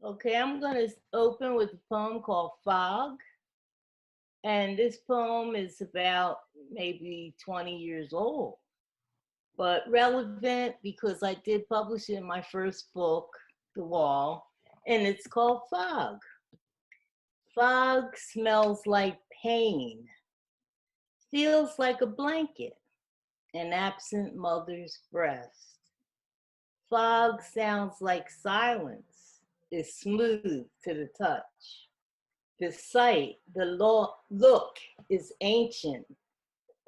Okay, I'm going to open with a poem called Fog. And this poem is about maybe 20 years old, but relevant because I did publish it in my first book, The Wall, and it's called Fog. Fog smells like pain, feels like a blanket, an absent mother's breast. Fog sounds like silence, is smooth to the touch. The sight, the look is ancient.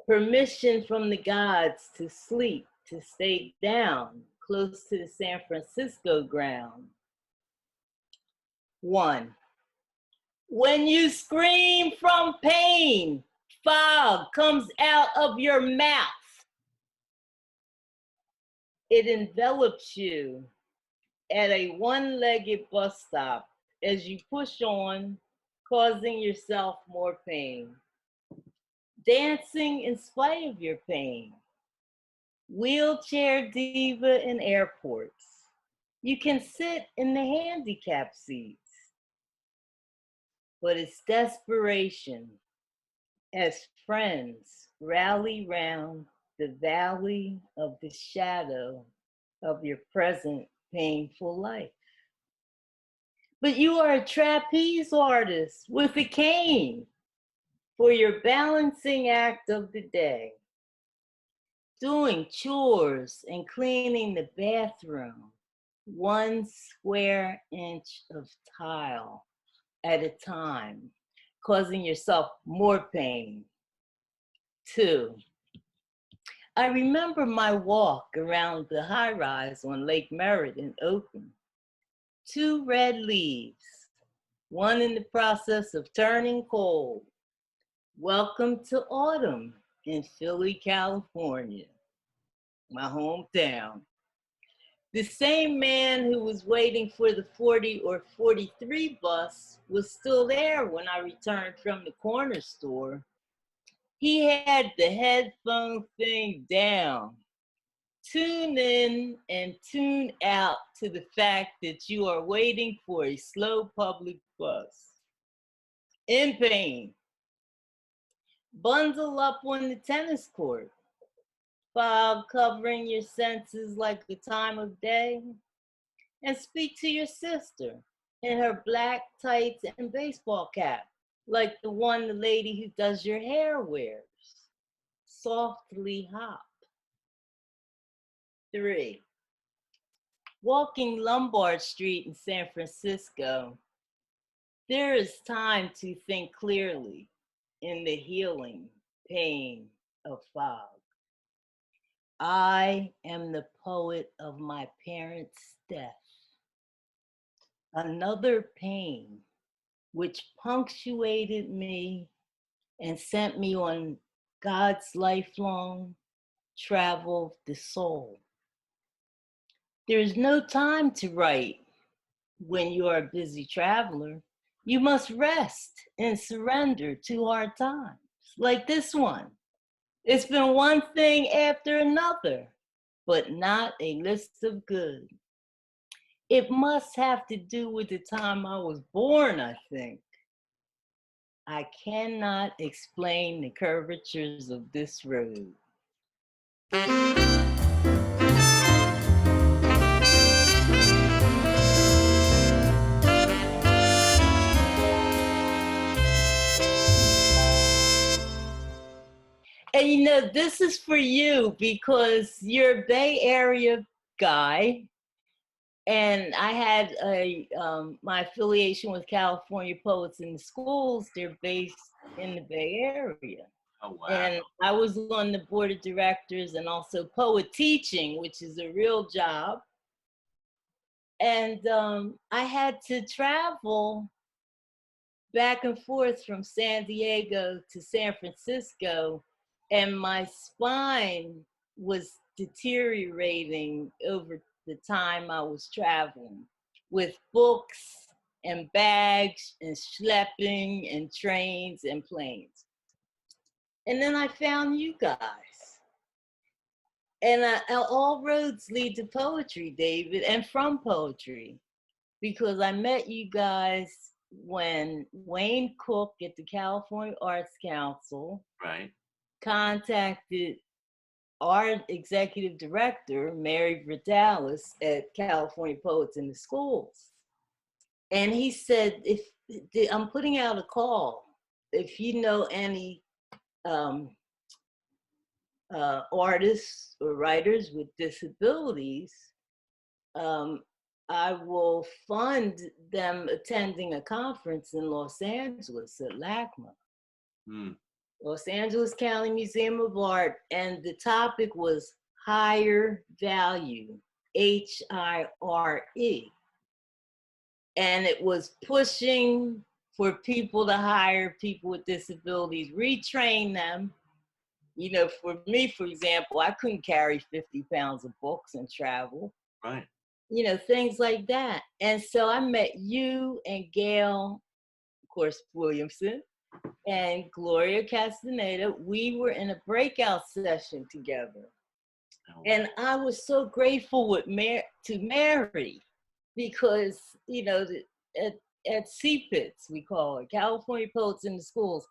Permission from the gods to sleep, to stay down, close to the San Francisco ground. 1. When you scream from pain, fog comes out of your mouth. It envelops you at a one-legged bus stop as you push on, causing yourself more pain. Dancing in spite of your pain. Wheelchair diva in airports. You can sit in the handicap seats. But it's desperation as friends rally round the valley of the shadow of your present painful life. But you are a trapeze artist with a cane for your balancing act of the day. Doing chores and cleaning the bathroom, 1 square inch of tile at a time, causing yourself more pain. 2, I remember my walk around the high rise on Lake Merritt in Oakland. 2 red leaves, 1 in the process of turning cold. Welcome to autumn in Philly, California, my hometown. The same man who was waiting for the 40 or 43 bus was still there when I returned from the corner store. He had the headphone thing down. Tune in and tune out to the fact that you are waiting for a slow public bus. In pain. Bundle up on the tennis court. Fog covering your senses like the time of day. And speak to your sister in her black tights and baseball cap, like the one the lady who does your hair wears. Softly hop. 3, walking Lombard Street in San Francisco, there is time to think clearly in the healing pain of fog. I am the poet of my parents' death. Another pain which punctuated me and sent me on God's lifelong travel of the soul. There is no time to write when you are a busy traveler. You must rest and surrender to hard times, like this one. It's been one thing after another, but not a list of good. It must have to do with the time I was born, I think. I cannot explain the curvatures of this road. And you know, this is for you because you're a Bay Area guy. And I had my affiliation with California Poets in the Schools. They're based in the Bay Area. Oh, wow. And I was on the board of directors and also poet teaching, which is a real job. And I had to travel back and forth from San Diego to San Francisco, and my spine was deteriorating over the time I was traveling with books and bags and schlepping and trains and planes. And then I found you guys. And all roads lead to poetry, David, and from poetry. because I met you guys when Wayne Cook at the California Arts Council Right. contacted our executive director, Mary Verdalis, at California Poets in the Schools. And he said, if I'm putting out a call, if you know any um, artists or writers with disabilities, um, I will fund them attending a conference in Los Angeles at LACMA, Los Angeles County Museum of Art. And the topic was higher value, HIRE. And it was pushing for people to hire people with disabilities, retrain them. You know, for me, for example, I couldn't carry 50 pounds of books and travel. Right. You know, things like that. And so I met you and Gail, of course, Williamson, and Gloria Castaneda. We were in a breakout session together. Oh, and I was so grateful to Mary, because, you know, at CPITS, we call it, California Poets in the Schools,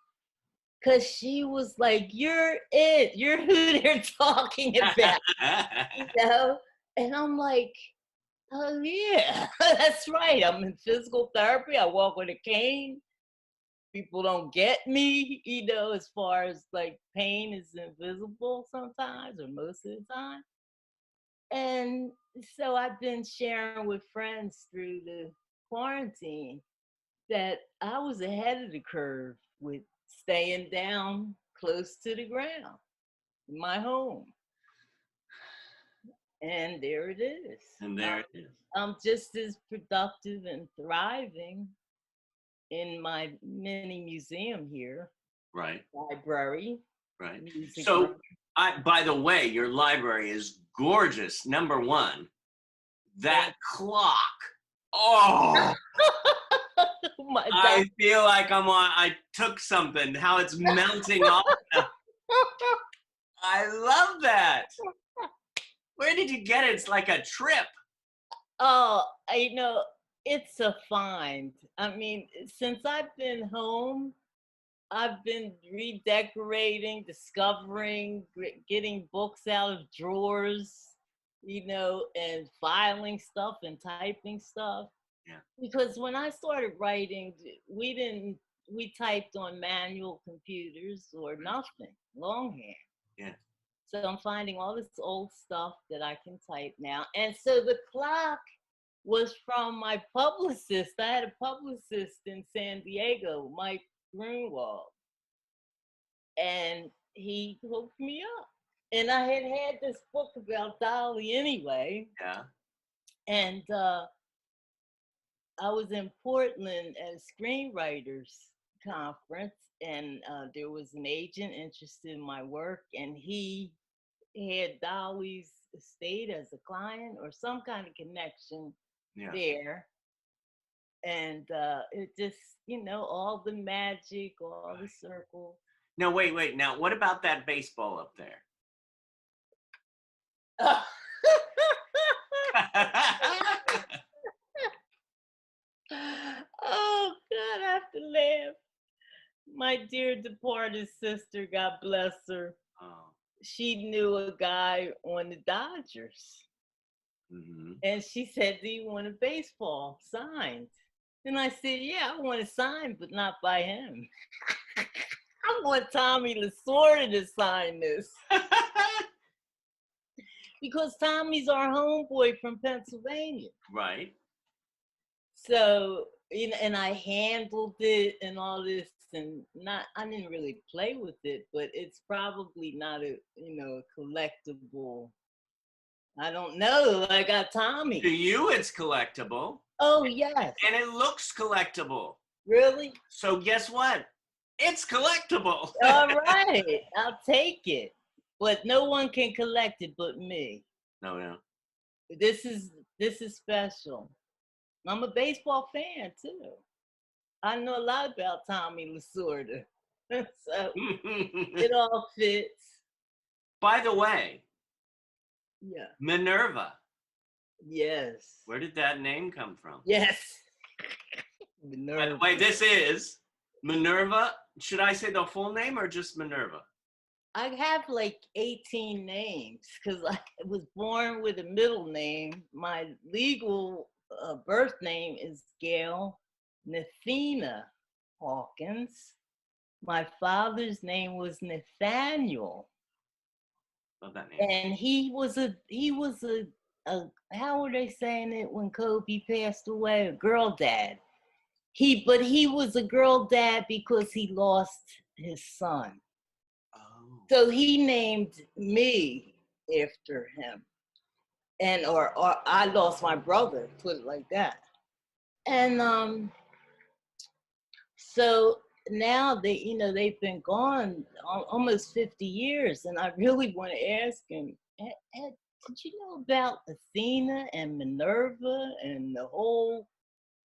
because she was like, you're it, you're who they're talking about, you know? And I'm like, oh yeah, that's right. I'm in physical therapy. I walk with a cane. People don't get me, you know, as far as like pain is invisible sometimes or most of the time. And so I've been sharing with friends through the quarantine that I was ahead of the curve with staying down close to the ground in my home. And there it is. and there it is. I'm just as productive and thriving in my mini museum here, Right. library, Right. music So, room. by the way, your library is gorgeous. Number one, that clock. Oh, Oh my God. I feel like I took something, how it's melting off. I love that. Where did you get it? It's like a trip. Oh, you know, it's a find. I mean, since I've been home, I've been redecorating, discovering, getting books out of drawers, you know, and filing stuff and typing stuff. Yeah. Because when I started writing, we typed on manual computers or nothing, longhand. Yeah. So I'm finding all this old stuff that I can type now. And so the clock was from my publicist. I had a publicist in San Diego, Mike Grunwald, and he hooked me up. And I had this book about Dolly anyway. Yeah. And I was in Portland at a screenwriters conference, and there was an agent interested in my work, and he had Dolly's estate as a client or some kind of connection there. And it just, you know, all the magic, all the circle. No, wait. Now, what about that baseball up there? Oh God, I have to laugh. My dear departed sister, God bless her. Oh. She knew a guy on the Dodgers. Mm-hmm. And she said, do you want a baseball signed? And I said, yeah, I want it signed, but not by him. I want Tommy Lasorda to sign this. Because Tommy's our homeboy from Pennsylvania. Right. So, you know, and I handled it and all this, and I didn't really play with it, but it's probably not a, you know, a collectible. I don't know. I got Tommy. To you, it's collectible. Oh, yes. And it looks collectible. Really? So guess what? It's collectible. All right. I'll take it. But no one can collect it but me. No. This is special. I'm a baseball fan too. I know a lot about Tommy Lasorda. So it all fits. By the way, Yeah. Minerva. Yes. Where did that name come from? Yes. By the Minerva. way, this is Minerva. Should I say the full name or just Minerva? I have like 18 names because I was born with a middle name. My legal birth name is Gail Nathina Hawkins. My father's name was Nathaniel, Love that name. and he was a how were they saying it when Kobe passed away? A girl dad. But he was a girl dad because he lost his son. Oh. So he named me after him. And or I lost my brother, put it like that. And so now they've been gone almost 50 years, and I really want to ask him, Ed, did you know about Athena and Minerva and the whole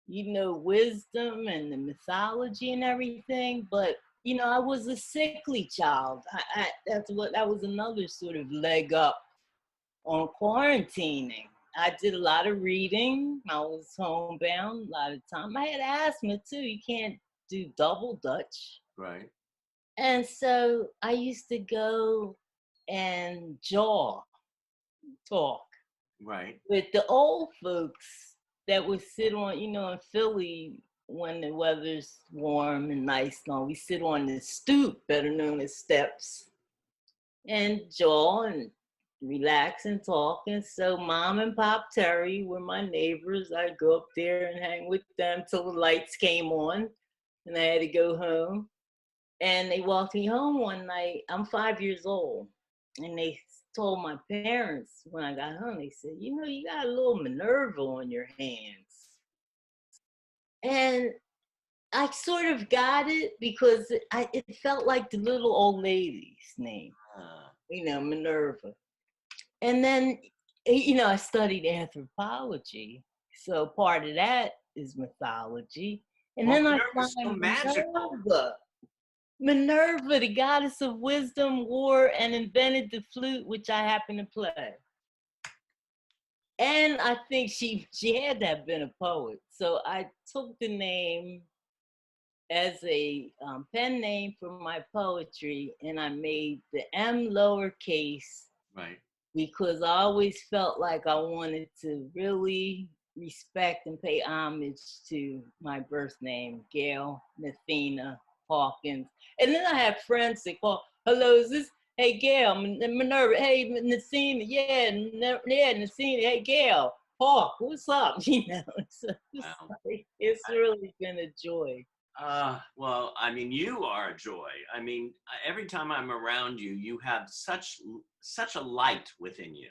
wisdom and the mythology and everything? But I was a sickly child. That was another sort of leg up on quarantining. I did a lot of reading. I was homebound a lot of time. I had asthma too. You can't do double Dutch. Right. And so I used to go and talk Right. with the old folks that would sit on, in Philly when the weather's warm and nice and all. We sit on the stoop, better known as steps, and jaw and relax and talk. And so Mom and Pop Terry were my neighbors. I'd go up there and hang with them till the lights came on and I had to go home. And they walked me home one night. I'm 5 years old. And they told my parents when I got home, they said, you got a little Minerva on your hands. And I sort of got it because it felt like the little old lady's name, Minerva. And then, I studied anthropology. So part of that is mythology. And Well, then I Minerva's so find magical. Minerva, the goddess of wisdom, war, and invented the flute, which I happen to play. And I think she had to have been a poet. So I took the name as a pen name for my poetry, and I made the M lowercase. Right. Because I always felt like I wanted to really respect and pay homage to my birth name, Gail Nathina Hawkins. And then I have friends that call, hello, is this, hey, Gail, Minerva, hey, Nathina, yeah, Nathina, hey, Gail, Hawk, what's up? Wow. It's really been a joy. Well, I mean, you are a joy. I mean, every time I'm around you, you have such a light within you.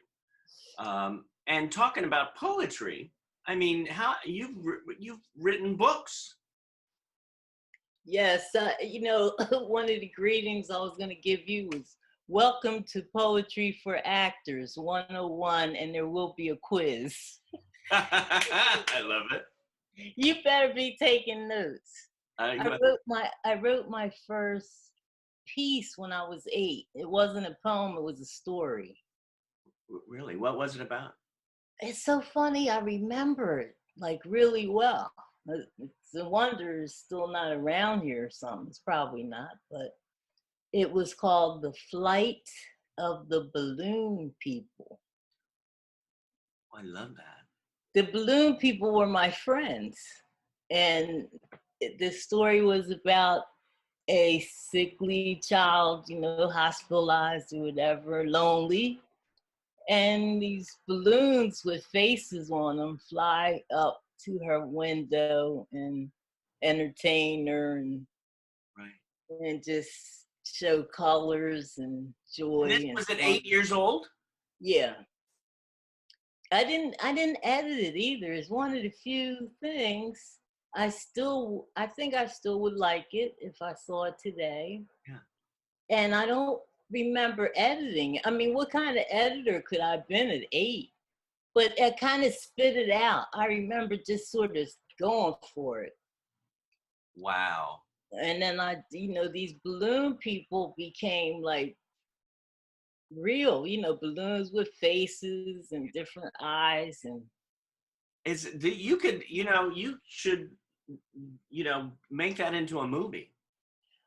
And talking about poetry, I mean, how you've written books. Yes, one of the greetings I was going to give you was welcome to Poetry for Actors 101, and there will be a quiz. I love it. You better be taking notes. I wrote my first piece when I was 8. It wasn't a poem, it was a story. Really? What was it about? It's so funny, I remember it like really well. It's a wonder it's still not around here or something. It's probably not, but it was called The Flight of the Balloon People. I love that. The balloon people were my friends. And the story was about a sickly child, hospitalized or whatever, lonely. And these balloons with faces on them fly up to her window and entertain her and just show colors and joy. And this was at 8 years old? Yeah. I didn't edit it either. It's one of the few things I think I still would like it if I saw it today. Yeah. And I don't remember editing. I mean, what kind of editor could I have been at 8? But I kind of spit it out. I remember just sort of going for it. Wow. And then these balloon people became like real, balloons with faces and different eyes and You could, you should, make that into a movie.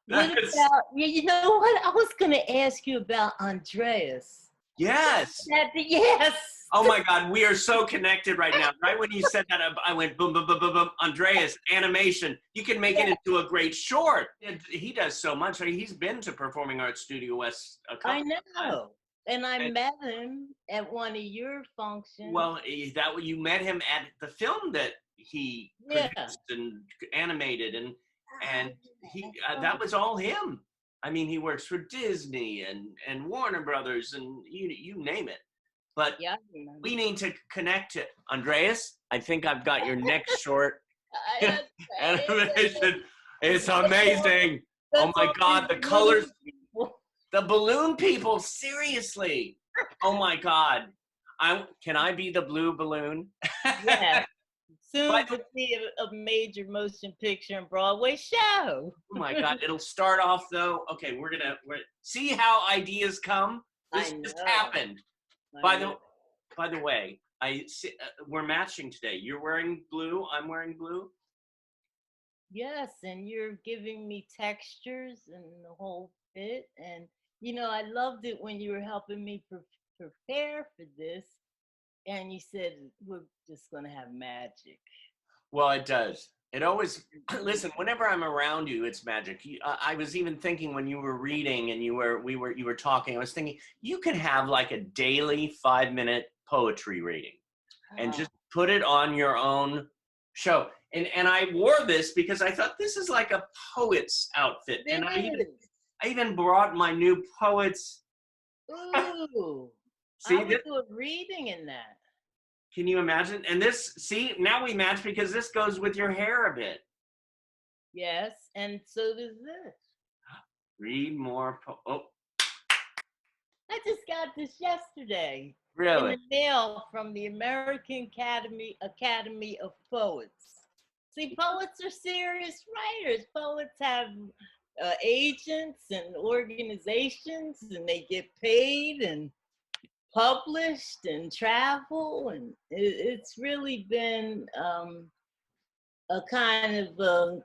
what That's about you know what? I was gonna ask you about Andreas. yes. Yes. Oh my God, we are so connected right now. Right when you said that, I went boom, boom, boom, boom, boom. Andreas, animation. You can make it Yeah, into a great short. He does so much. I mean, he's been to Performing Arts Studio West a I couple of times. know. And I And, met him at one of your functions. well, that you met him at the film that he Yeah. produced and animated, and Yeah, he that's that right. was all him. I mean, he works for Disney and Warner Brothers and you name it. But Yeah, I remember. we need to connect it. Andreas, I think I've got your next short That's animation. It's that's all, amazing. Oh that's my all God, these the colors, little people. the balloon people, seriously. Oh my God. Can I be the blue balloon? Yes. By Soon the to be a major motion picture and Broadway show. Oh my God, it'll start off though. Okay, see how ideas come. I This just know. happened. I By know. the way, we're matching today. You're wearing blue. I'm wearing blue. Yes, and you're giving me textures and the whole bit. And, I loved it when you were helping me prepare for this. And you said, we're just going to have magic. Well, it does. It always listen. Whenever I'm around you, it's magic. I was even thinking when you were reading and you were talking. I was thinking you could have like a daily 5-minute poetry reading and Ah, just put it on your own show. And I wore this because I thought this is like a poet's outfit. And it is. I even brought my new poets. Ooh, I See would this? do a reading in that. Can you imagine? And this, see, now we match because this goes with your hair a bit. Yes, and so does this. Read more. Oh, I just got this yesterday in really? the mail from the American Academy of Poets. See, poets are serious writers. Poets have agents and organizations, and they get paid and published and travel, and it's really been a kind of a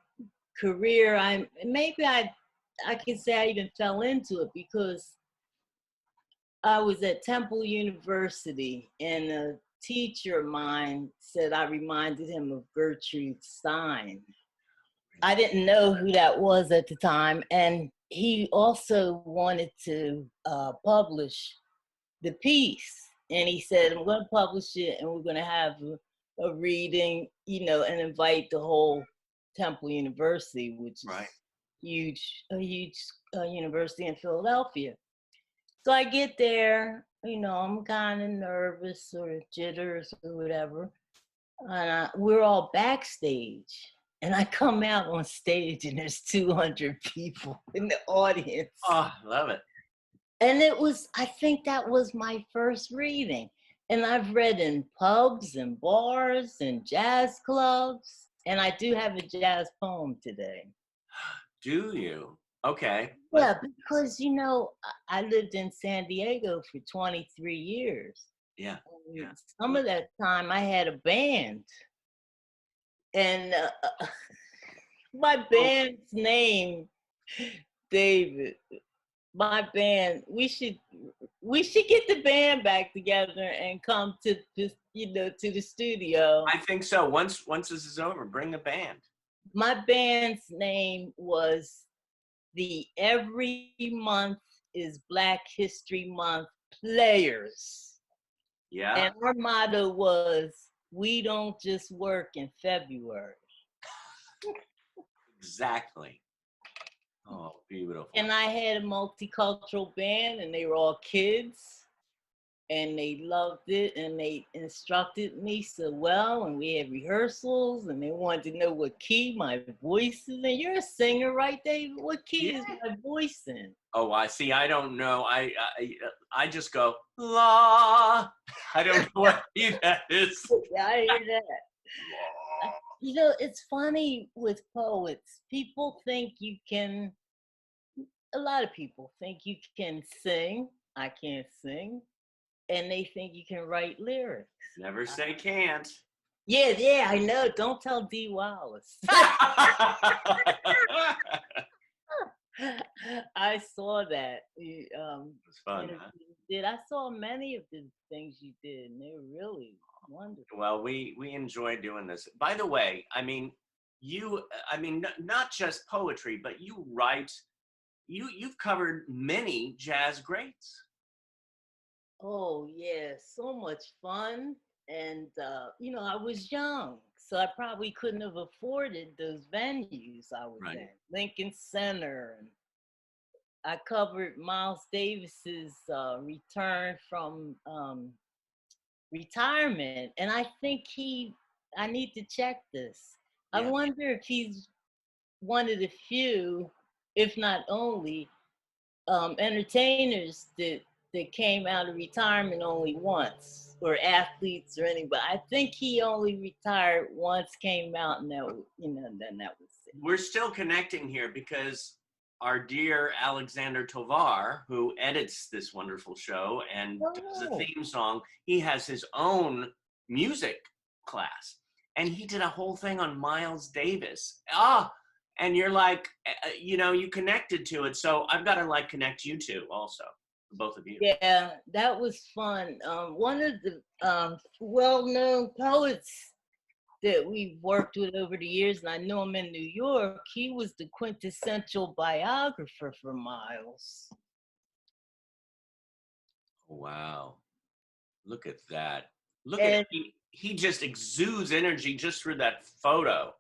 career. I can say I even fell into it because I was at Temple University, and a teacher of mine said I reminded him of Gertrude Stein. I didn't know who that was at the time, and he also wanted to publish the piece. And he said, I'm going to publish it, and we're going to have a reading, and invite the whole Temple University, which is Right. a huge university in Philadelphia. So I get there, I'm kind of nervous or jitters or whatever. And we're all backstage. And I come out on stage and there's 200 people in the audience. Oh, love it. And I think that was my first reading. And I've read in pubs and bars and jazz clubs. And I do have a jazz poem today. Do you? Okay. Yeah, because I lived in San Diego for 23 years. Yeah. And Yeah. some of that time I had a band, and my Oh, band's name, David. My band, we should get the band back together and come to this, to the studio. I think so. Once this is over, bring the band. My band's name was the Every Month is Black History Month Players. Yeah. And our motto was, we don't just work in February. Exactly. Oh, beautiful. And I had a multicultural band, and they were all kids, and they loved it, and they instructed me so well, and we had rehearsals, and they wanted to know what key my voice is in. You're a singer, right, David? What key Yeah. is my voice in? Oh, I see. I don't know. I just go la. I don't know what key that is. Yeah, I hear that. It's funny with poets. A lot of people think you can sing, I can't sing, and they think you can write lyrics. Never say can't. Yeah, yeah, I know. Don't tell Dee Wallace. I saw that. It's fun, interview huh? you did. I saw many of the things you did, and they were really wonderful. Well, we enjoy doing this. By the way, I mean, not just poetry, but you write. You've covered many jazz greats. Oh yeah, so much fun. And I was young, so I probably couldn't have afforded those venues I was Right. in. Lincoln Center, and I covered Miles Davis's return from retirement, and I think I need to check this. I Yeah. wonder if he's one of the few, if not only, entertainers that came out of retirement only once, or athletes or anybody. I think he only retired once, came out, and then that was it. We're still connecting here because our dear Alexander Tovar, who edits this wonderful show and does the Oh, theme song, he has his own music class. And he did a whole thing on Miles Davis. And you're like, you connected to it. So I've got to like connect you two also, both of you. yeah, that was fun. One of the well-known poets that we've worked with over the years, and I know him in New York, he was the quintessential biographer for Miles. Wow. Look at that. Look at And he just exudes energy just through that photo.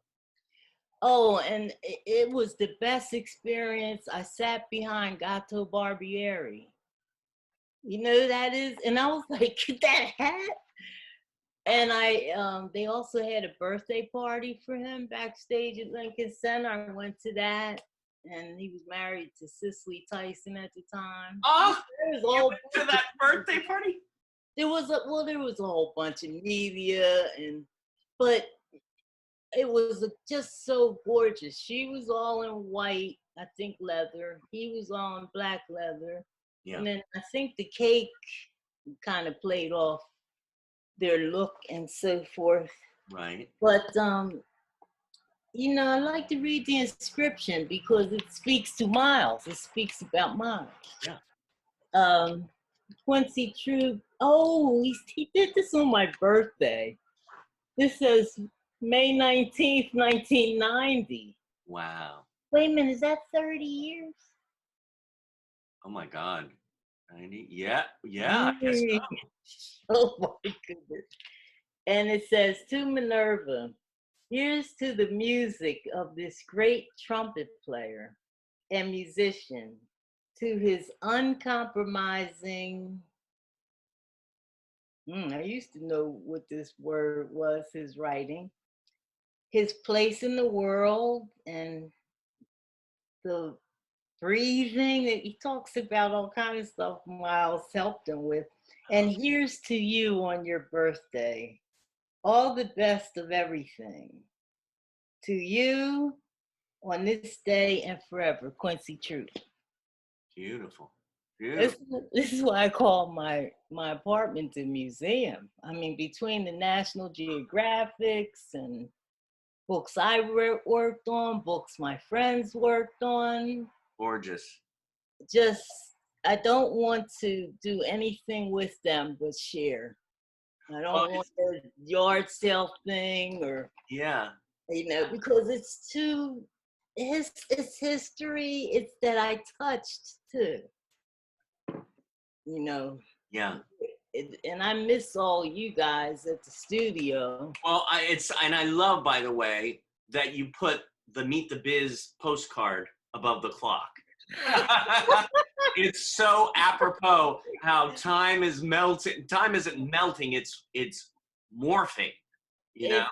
and it was the best experience. I sat behind Gato Barbieri. You know who that is? And I was like, that hat? And they also had a birthday party for him backstage at Lincoln Center. I went to that, and he was married to Cicely Tyson at the time. Oh, There was a you whole went to that birthday party? there was a whole bunch of media, but it was just so gorgeous. She was all in white, I think leather. He was all in black leather, Yeah. and then I think the cake kind of played off their look and so forth. Right. But I like to read the inscription because it speaks to Miles. It speaks about Miles. Yeah. Quincy True. Oh, he did this on my birthday. This says May 19th, 1990. Wow. Wait a minute, is that 30 years? Oh my God. 90? Yeah. Yeah, I guess so. Oh my goodness. And it says, to Minerva, here's to the music of this great trumpet player and musician, to his uncompromising, I used to know what this word was, his writing, his place in the world, and the breathing that he talks about, all kinds of stuff Miles helped him with. And here's to you on your birthday, all the best of everything. To you on this day and forever, Quincy Truth. Beautiful. This, Beautiful. this is why I call my apartment a museum. I mean, between the National Geographics and books I worked on, books my friends worked on, Gorgeous. just I don't want to do anything with them but share. I Well, don't want a yard sale thing or yeah. because it's history. It's that I touched too. You know, Yeah. and I miss all you guys at the studio. Well, I love, by the way, that you put the Meet the Biz postcard above the clock. It's so apropos how time is melting. Time isn't melting, it's morphing, you know?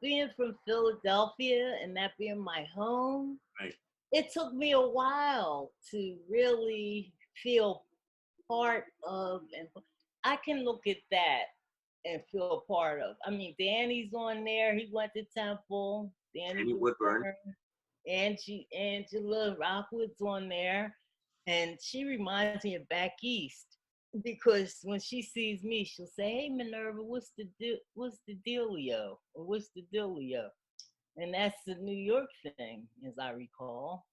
Being from Philadelphia and that being my home, Right. it took me a while to really feel part of, and I can look at that and feel a part of. I mean, Danny's on there. He went to Temple. Danny Woodburn. Angela Rockwood's on there. And she reminds me of back east because when she sees me, she'll say, "Hey, Minerva, what's the dealio, or what's the dealio?" And that's the New York thing, as I recall.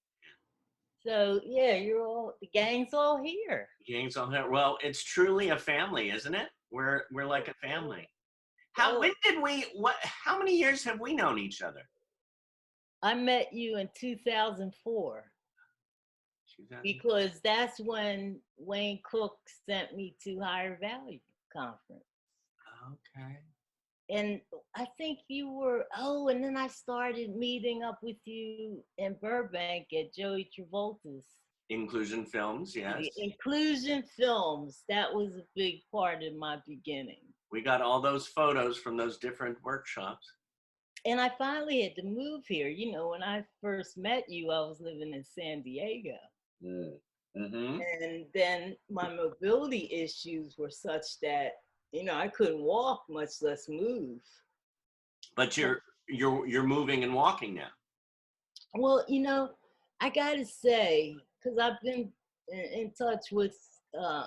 So yeah, the gang's all here. Gangs on her. Well, it's truly a family, isn't it? We're like a family. Oh, When did how many years have we known each other? I met you in 2004 2000. because that's when Wayne Cook sent me to Higher Value Conference. Okay. And I think you were, oh, and then I started meeting up with you in Burbank at Joey Travolta's. Inclusion Films, The yes. Inclusion Films, that was a big part of my beginning. We got all those photos from those different workshops. And I finally had to move here. You know, when I first met you, I was living in San Diego. Mm. Mm-hmm. And then my mobility issues were such that, I couldn't walk, much less move. But you're moving and walking now. Well, I gotta say, because I've been in touch with uh,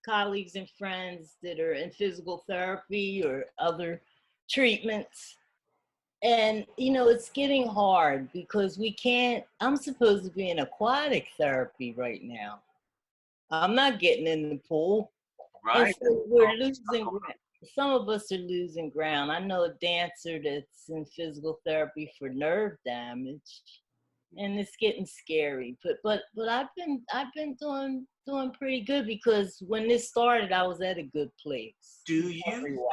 colleagues and friends that are in physical therapy or other treatments. And, it's getting hard because I'm supposed to be in aquatic therapy right now. I'm not getting in the pool. And Right. so we're losing ground. Some of us are losing ground. I know a dancer that's in physical therapy for nerve damage, and it's getting scary. But I've been doing pretty good because when this started, I was at a good place. Do you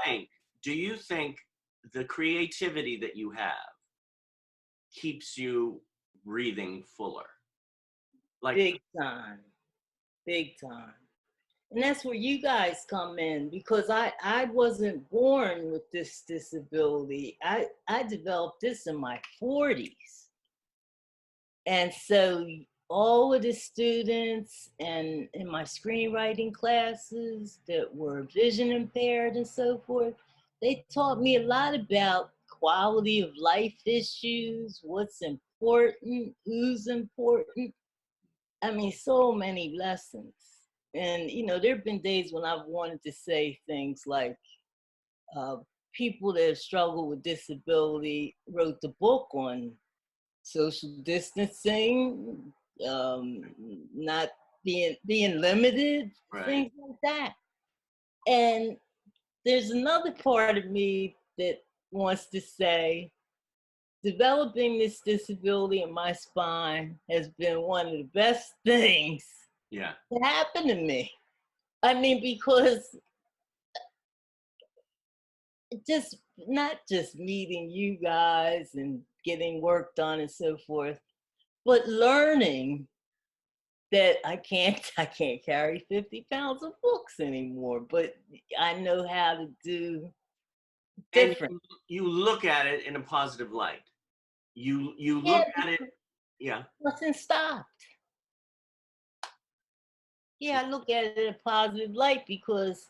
think do you think the creativity that you have keeps you breathing fuller? Like, Big time, big time. And that's where you guys come in because I wasn't born with this disability. I developed this in my 40s. And so all of the students and in my screenwriting classes that were vision impaired and so forth, they taught me a lot about quality of life issues, what's important, who's important. I mean, so many lessons. And, there have been days when I've wanted to say things like, uh, people that have struggled with disability wrote the book on social distancing, um, not being limited, right. things like that. And there's another part of me that wants to say, developing this disability in my spine has been one of the best things Yeah. that happened to me. I mean, because just not just meeting you guys and getting work done and so forth, but learning that I can't carry 50 pounds of books anymore, but I know how to do And different. you look at it in a positive light. You Yeah, look at it, yeah. nothing stopped. Yeah, I look at it in a positive light because,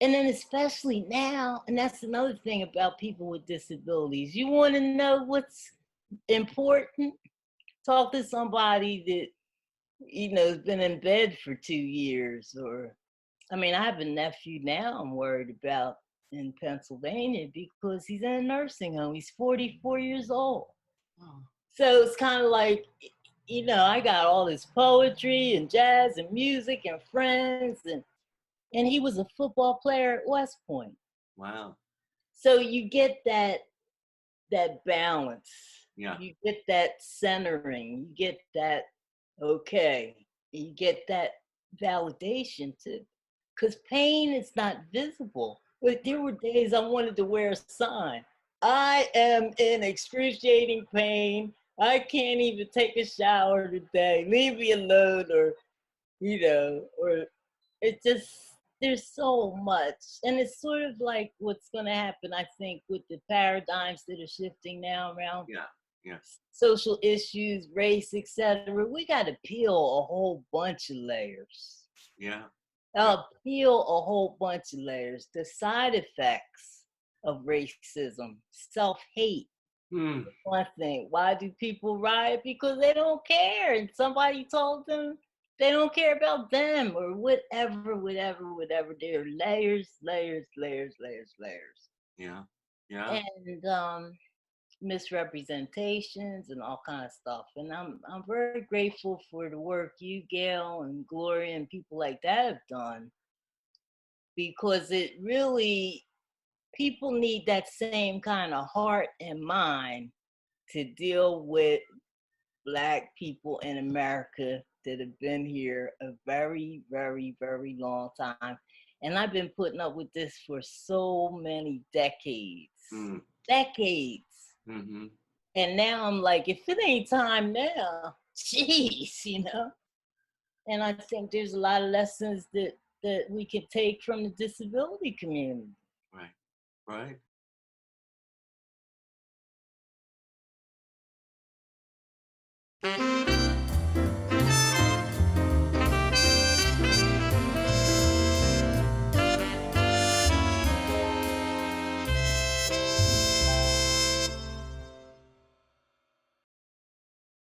and then especially now, and that's another thing about people with disabilities. You want to know what's important? Talk to somebody that, has been in bed for 2 years. Or, I mean, I have a nephew now I'm worried about in Pennsylvania because he's in a nursing home. He's 44 years old. Oh. So it's kind of like, I got all this poetry and jazz and music and friends, and he was a football player at West Point. Wow. So you get that balance. Yeah. You get that centering. You get that okay. You get that validation too. Because pain is not visible. But there were days I wanted to wear a sign. I am in excruciating pain. I can't even take a shower today. Leave me alone, or it just, there's so much. And it's sort of like what's going to happen, I think, with the paradigms that are shifting now around Yeah. Yeah. social issues, race, etc. We got to peel a whole bunch of layers. Yeah. Peel a whole bunch of layers. The side effects of racism, self-hate. Hmm. One thing, why do people riot? Because they don't care. And somebody told them They don't care about them or whatever. There are layers, layers, layers, layers, layers. Yeah. Yeah. And misrepresentations and all kind of stuff. And I'm very grateful for the work you, Gail, and Gloria, and people like that have done, because it really, people need that same kind of heart and mind to deal with Black people in America that have been here a very, very, very long time. And I've been putting up with this for so many decades. Mm. Decades. Mm-hmm. And now I'm like, if it ain't time now, jeez, you know? And I think there's a lot of lessons that we can take from the disability community. Right. Right.